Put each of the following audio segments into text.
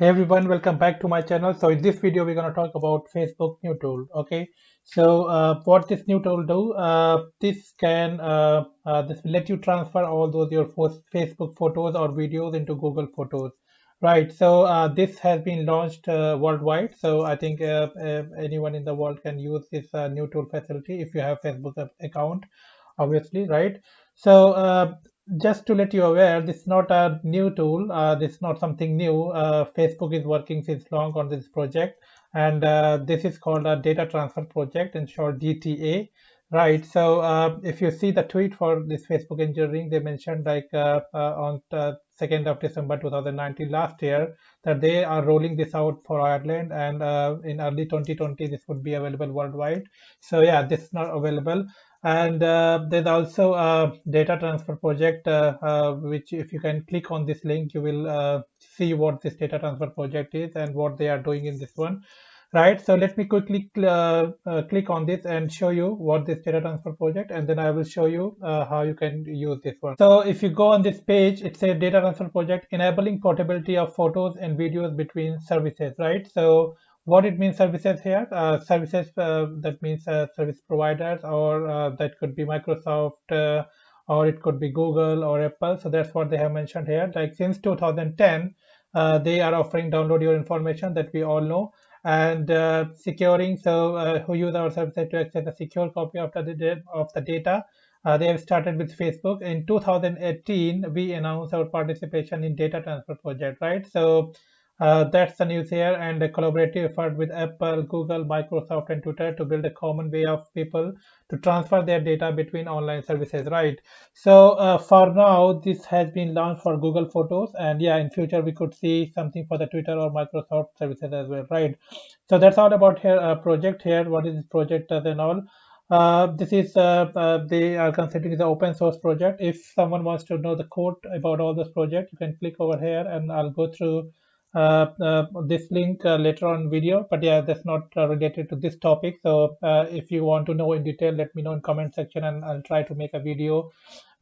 Hey everyone, welcome back to my channel. So in this video, we're going to talk about Facebook new tool. Okay, so what this new tool do? This will let you transfer all those your Facebook photos or videos into Google Photos. Right. So this has been launched worldwide. So I think anyone in the world can use this new tool facility if you have Facebook account, obviously, right? So just to let you aware, this is not a new tool. This is not something new. Facebook is working since long on this project, and this is called a data transfer project, in short DTA. Right. So if you see the tweet for this Facebook engineering, they mentioned like on 2nd of December 2019 last year that they are rolling this out for Ireland, and in early 2020 this would be available worldwide. So yeah, this is not available. And there's also a data transfer project, which if you can click on this link, you will see what this data transfer project is and what they are doing in this one. Right. So let me quickly click on this and show you what this data transfer project, and then I will show you how you can use this one. So if you go on this page, it says data transfer project enabling portability of photos and videos between services. Right. So what it means services here, services that means service providers, or that could be Microsoft, or it could be Google or Apple. So that's what they have mentioned here. Like since 2010, they are offering download your information that we all know, and securing. So who use our services to access a secure copy of the data. They have started with Facebook. In 2018, we announced our participation in data transfer project, right? So that's the news here, and a collaborative effort with Apple, Google, Microsoft, and Twitter to build a common way of people to transfer their data between online services, right? So for now, this has been launched for Google Photos, and yeah, in future we could see something for the Twitter or Microsoft services as well, right? So that's all about here project here. What is this project does and all? This is they are considering the open source project. If someone wants to know the code about all this project, you can click over here, and I'll go through this link later on video. But yeah, that's not related to this topic. So if you want to know in detail, let me know in comment section, and I'll try to make a video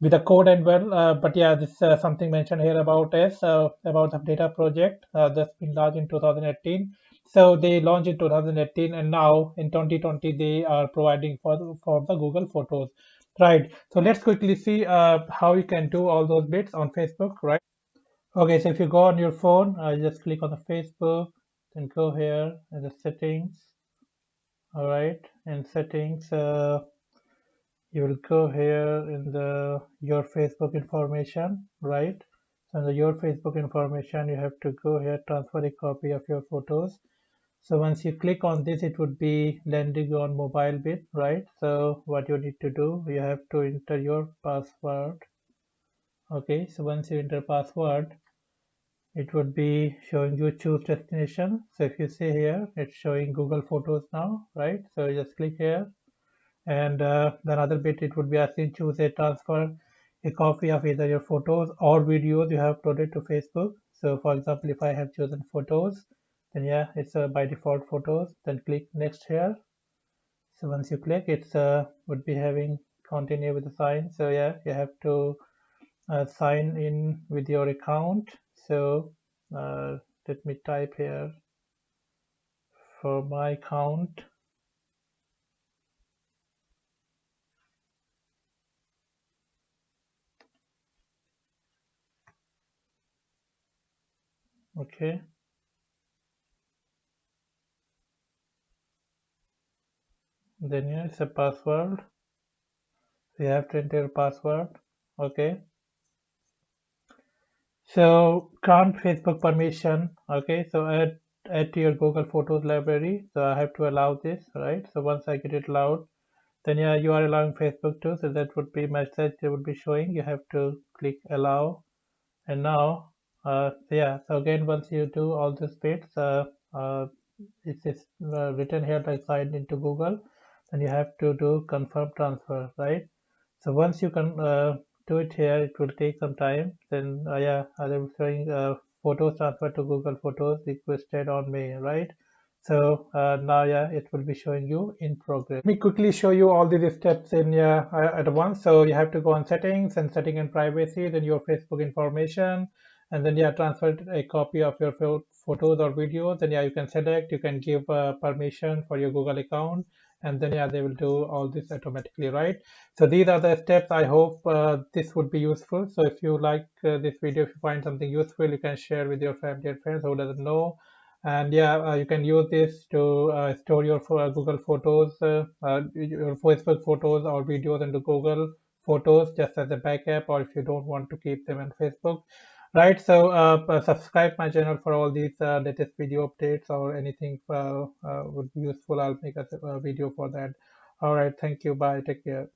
with the code and well. But yeah, this something mentioned here about us about the data project that's been launched in 2018. So they launched in 2018, and now in 2020 they are providing for the Google Photos, right? So let's quickly see how you can do all those bits on Facebook, right? Okay, so if you go on your phone, just click on the Facebook, then go here in the settings. All right, in settings, you will go here in the your Facebook information, right? So in the your Facebook information, you have to go here, transfer a copy of your photos. So once you click on this, it would be landing on mobile bit, right? So what you need to do, you have to enter your password. Okay, so once you enter password, it would be showing you choose destination. So if you see here, it's showing Google Photos now, right? So you just click here, and the another bit, it would be asking choose a transfer a copy of either your photos or videos you have uploaded to Facebook. So for example, if I have chosen photos, then yeah, it's by default photos. Then click next here. So once you click, it's would be having continue with the sign. So yeah, you have to sign in with your account. So uh, let me type here for my account. Okay, then yeah, it's a password. So you have to enter your password. Okay, so grant Facebook permission. Okay, so add to your Google Photos library. So I have to allow this, right? So once I get it allowed, then yeah, you are allowing Facebook too. So that would be message that would be showing. You have to click allow. And now, yeah, so again, once you do all these bits, it's written here like signed into Google, then you have to do confirm transfer, right? So once you can do it here, it will take some time. Then, yeah, I'm showing photos transfer to Google Photos requested on me, right? So now, yeah, it will be showing you in progress. Let me quickly show you all these steps in at once. So you have to go on settings and setting and privacy, then your Facebook information, and then yeah, transfer a copy of your photos or videos, then yeah, you can select, you can give permission for your Google account, and then yeah, they will do all this automatically, right? So these are the steps. I hope this would be useful. So if you like this video, if you find something useful, you can share with your family and friends who doesn't know. And yeah, you can use this to store your Google Photos, your Facebook photos or videos into Google Photos just as a backup, or if you don't want to keep them on Facebook. Right, so subscribe my channel for all these latest video updates, or anything would be useful. I'll make a video for that. All right, thank you. Bye. Take care.